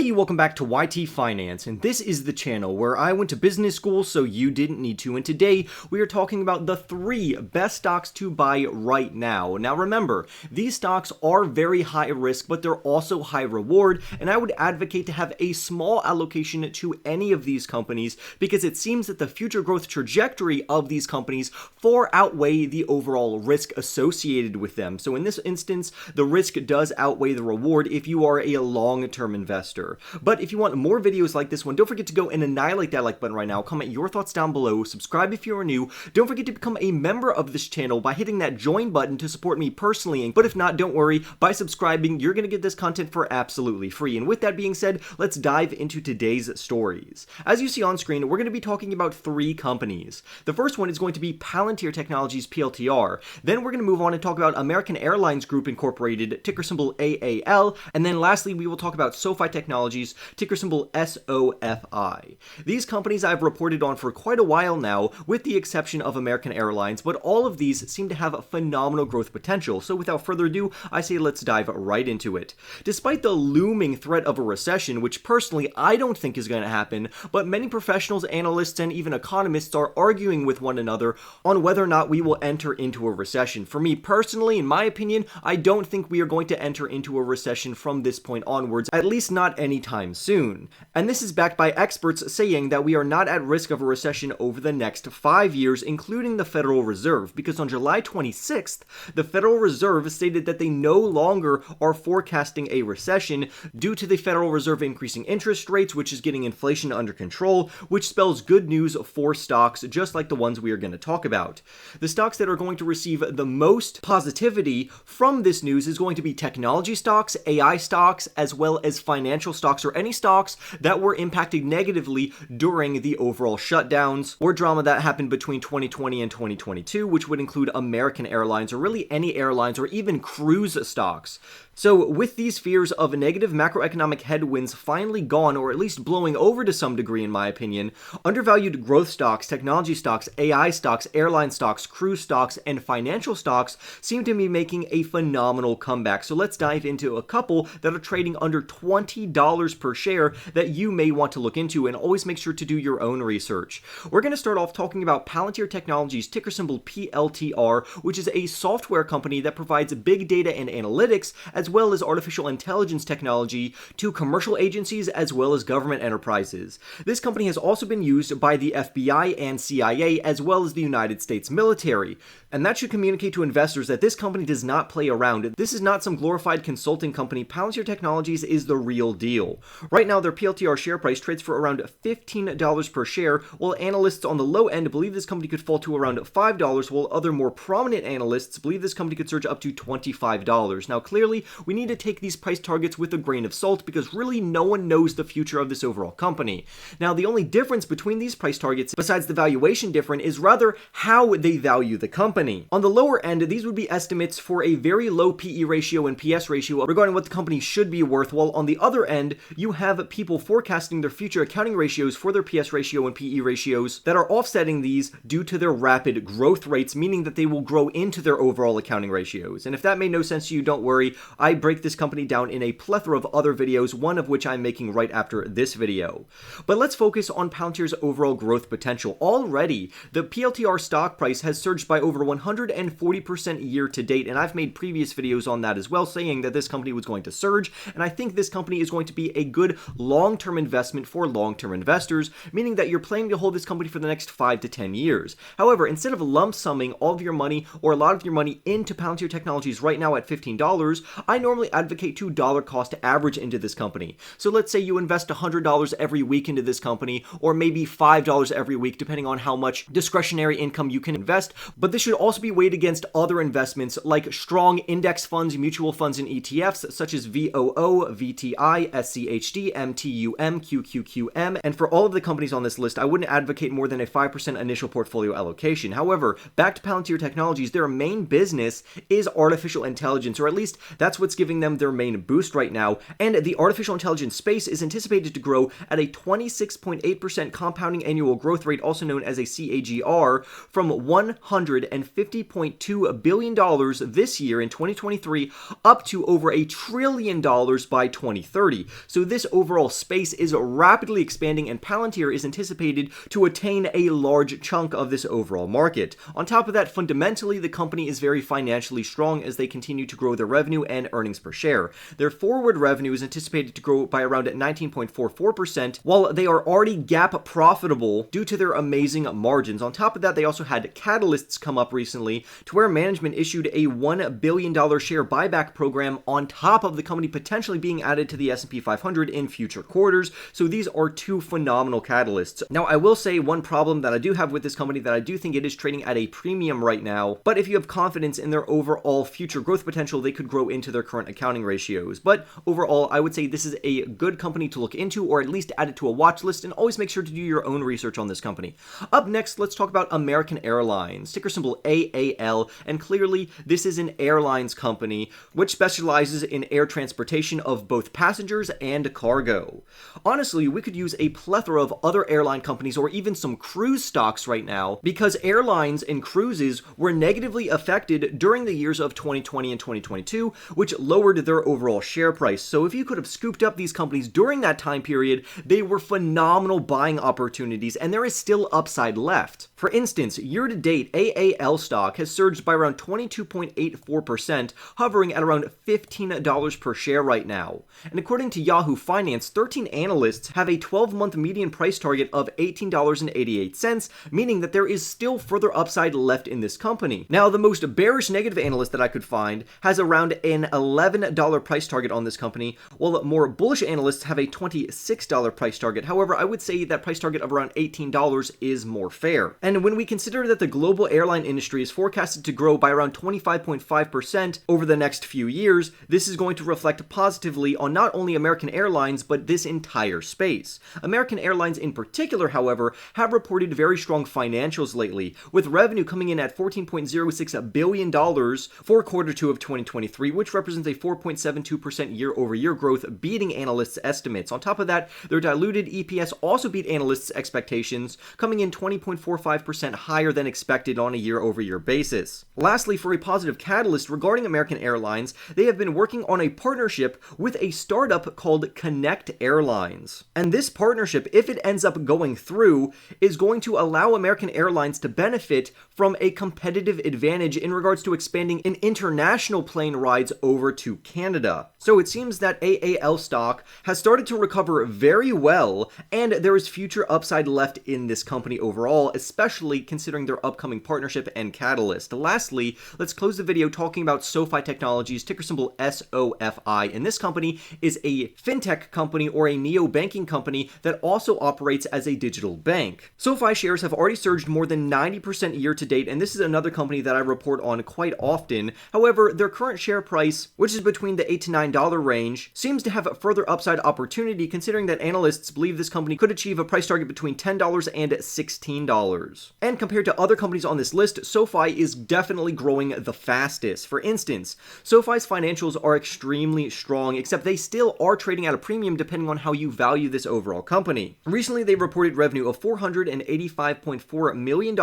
Hey, welcome back to YT Finance, and this is the channel where I went to business school so you didn't need to, and today we are talking about the 3 best stocks to buy right now. Now remember, these stocks are very high risk, but they're also high reward, and I would advocate to have a small allocation to any of these companies because it seems that the future growth trajectory of these companies far outweigh the overall risk associated with them. So in this instance, the risk does outweigh the reward if you are a long-term investor. But if you want more videos like this one, don't forget to go and annihilate that like button right now. Comment your thoughts down below. Subscribe if you are new. Don't forget to become a member of this channel by hitting that join button to support me personally. But if not, don't worry. By subscribing, you're going to get this content for absolutely free. And with that being said, let's dive into today's stories. As you see on screen, we're going to be talking about 3 companies. The first one is going to be Palantir Technologies, PLTR. Then we're going to move on and talk about American Airlines Group Incorporated, ticker symbol AAL. And then lastly, we will talk about Sofi Technologies, ticker symbol SOFI. These companies I've reported on for quite a while now, with the exception of American Airlines, but all of these seem to have phenomenal growth potential. So without further ado, I say let's dive right into it. Despite the looming threat of a recession, which personally I don't think is going to happen, but many professionals, analysts, and even economists are arguing with one another on whether or not we will enter into a recession. For me personally, in my opinion, I don't think we are going to enter into a recession from this point onwards, at least not anytime soon. And this is backed by experts saying that we are not at risk of a recession over the next 5 years, including the Federal Reserve, because on July 26th, the Federal Reserve stated that they no longer are forecasting a recession due to the Federal Reserve increasing interest rates, which is getting inflation under control, which spells good news for stocks just like the ones we are going to talk about. The stocks that are going to receive the most positivity from this news is going to be technology stocks, AI stocks, as well as financial stocks, or any stocks that were impacted negatively during the overall shutdowns or drama that happened between 2020 and 2022, which would include American Airlines, or really any airlines, or even cruise stocks. So with these fears of negative macroeconomic headwinds finally gone, or at least blowing over to some degree in my opinion, undervalued growth stocks, technology stocks, AI stocks, airline stocks, cruise stocks, and financial stocks seem to be making a phenomenal comeback. So let's dive into a couple that are trading under $20 per share that you may want to look into, and always make sure to do your own research. We're going to start off talking about Palantir Technologies, ticker symbol PLTR, which is a software company that provides big data and analytics as well as artificial intelligence technology to commercial agencies as well as government enterprises. This company has also been used by the FBI and CIA as well as the United States military, and that should communicate to investors that this company does not play around. This is not some glorified consulting company. Palantir Technologies is the real deal. Right now, their PLTR share price trades for around $15 per share, while analysts on the low end believe this company could fall to around $5, while other more prominent analysts believe this company could surge up to $25. Now, clearly, we need to take these price targets with a grain of salt because really no one knows the future of this overall company. Now, the only difference between these price targets, besides the valuation difference, is rather how they value the company. On the lower end, these would be estimates for a very low PE ratio and PS ratio regarding what the company should be worth, while on the other end, you have people forecasting their future accounting ratios for their PS ratio and PE ratios that are offsetting these due to their rapid growth rates, meaning that they will grow into their overall accounting ratios. And if that made no sense to you, don't worry. I break this company down in a plethora of other videos, one of which I'm making right after this video. But let's focus on Palantir's overall growth potential. Already, the PLTR stock price has surged by over 140% year to date, and I've made previous videos on that as well, saying that this company was going to surge, and I think this company is going to be a good long-term investment for long-term investors, meaning that you're planning to hold this company for the next 5 to 10 years. However, instead of lump summing all of your money or a lot of your money into Palantir Technologies right now at $15, I normally advocate to dollar cost average into this company. So let's say you invest $100 every week into this company, or maybe $5 every week, depending on how much discretionary income you can invest. But this should also be weighed against other investments like strong index funds, mutual funds, and ETFs such as VOO, VTI, SCHD, MTUM, QQQM. And for all of the companies on this list, I wouldn't advocate more than a 5% initial portfolio allocation. However, back to Palantir Technologies, their main business is artificial intelligence, or at least that's what's giving them their main boost right now, and the artificial intelligence space is anticipated to grow at a 26.8% compounding annual growth rate, also known as a CAGR, from $150.2 billion this year in 2023 up to over $1 trillion by 2030. so this overall space is rapidly expanding and Palantir is anticipated to attain a large chunk of this overall market. On top of that, fundamentally, the company is very financially strong as they continue to grow their revenue and earnings per share. Their forward revenue is anticipated to grow by around 19.44%, while they are already GAAP profitable due to their amazing margins. On top of that, they also had catalysts come up recently to where management issued a $1 billion share buyback program on top of the company potentially being added to the S&P 500 in future quarters. So these are two phenomenal catalysts. Now, I will say one problem that I do have with this company that I do think it is trading at a premium right now, but if you have confidence in their overall future growth potential, they could grow into their current accounting ratios. But overall, I would say this is a good company to look into, or at least add it to a watch list, and always make sure to do your own research on this company. Up next, let's talk about American Airlines, ticker symbol AAL, and clearly this is an airlines company which specializes in air transportation of both passengers and cargo. Honestly, we could use a plethora of other airline companies or even some cruise stocks right now because airlines and cruises were negatively affected during the years of 2020 and 2022, which lowered their overall share price. So if you could have scooped up these companies during that time period, they were phenomenal buying opportunities and there is still upside left. For instance, year to date, AAL stock has surged by around 22.84%, hovering at around $15 per share right now. And according to Yahoo Finance, 13 analysts have a 12-month median price target of $18.88, meaning that there is still further upside left in this company. Now, the most bearish negative analyst that I could find has around an $11 price target on this company, while more bullish analysts have a $26 price target. However, I would say that price target of around $18 is more fair. And when we consider that the global airline industry is forecasted to grow by around 25.5% over the next few years, this is going to reflect positively on not only American Airlines, but this entire space. American Airlines in particular, however, have reported very strong financials lately, with revenue coming in at $14.06 billion for quarter 2 of 2023, which represents a 4.72% year-over-year growth, beating analysts' estimates. On top of that, their diluted EPS also beat analysts' expectations, coming in 20.45% higher than expected on a year-over-year basis. Lastly, for a positive catalyst regarding American Airlines, they have been working on a partnership with a startup called Connect Airlines. And this partnership, if it ends up going through, is going to allow American Airlines to benefit from a competitive advantage in regards to expanding in international plane rides over to Canada. So it seems that AAL stock has started to recover very well, and there is future upside left in this company overall, especially considering their upcoming partnership and catalyst. Lastly, let's close the video talking about Sofi Technologies, ticker symbol SOFI, and this company is a fintech company or a neo-banking company that also operates as a digital bank. Sofi shares have already surged more than 90% year to date, and this is another company that I report on quite often. However, their current share price, which is between the $8 to $9 range, seems to have further upside opportunity considering that analysts believe this company could achieve a price target between $10 and $16. And compared to other companies on this list, Sofi is definitely growing the fastest. For instance, Sofi's financials are extremely strong, except they still are trading at a premium depending on how you value this overall company. Recently, they reported revenue of $485.4 million,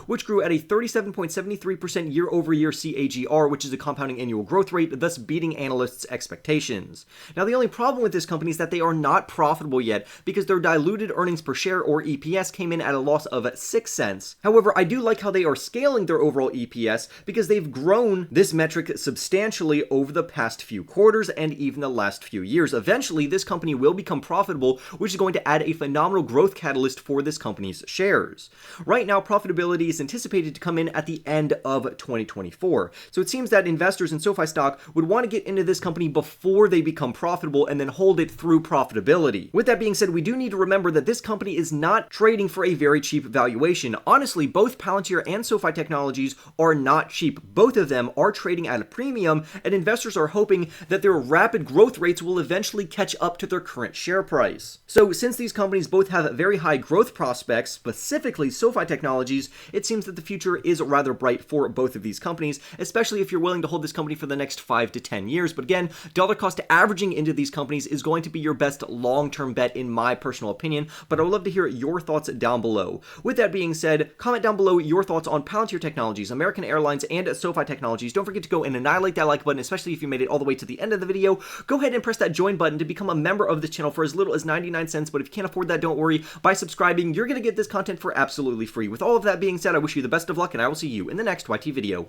which grew at a 37.73% year-over-year CAGR, which is a compounding annual growth rate, thus beating analysts' expectations. Now, the only problem with this company is that they are not profitable yet because their diluted earnings per share, or EPS, came in at a loss of 6 cents. However, I do like how they are scaling their overall EPS because they've grown this metric substantially over the past few quarters and even the last few years. Eventually, this company will become profitable, which is going to add a phenomenal growth catalyst for this company's shares. Right now, profitability is anticipated to come in at the end of 2024. So it seems that investors in Sofi stock would want to get into this company before they become profitable and then hold it through profitability. With that being said, we do need to remember that this company is not trading for a very cheap valuation. Honestly, both Palantir and Sofi Technologies are not cheap. Both of them are trading at a premium, and investors are hoping that their rapid growth rates will eventually catch up to their current share price. So since these companies both have very high growth prospects, specifically Sofi Technologies, it seems that the future is rather bright for both of these companies, especially if you're willing to hold this company for the next 5 to 10 years. But again, dollar cost averaging into these companies is going to be your best long-term bet in my personal opinion, but I would love to hear your thoughts down below. With that being said, comment down below your thoughts on Palantir Technologies, American Airlines, and Sofi Technologies. Don't forget to go and annihilate that like button, especially if you made it all the way to the end of the video. Go ahead and press that join join button to become a member of the channel for as little as 99 cents, but if you can't afford that, don't worry. By subscribing, you're going to get this content for absolutely free. With all of that being said, I wish you the best of luck, and I will see you in the next YT video.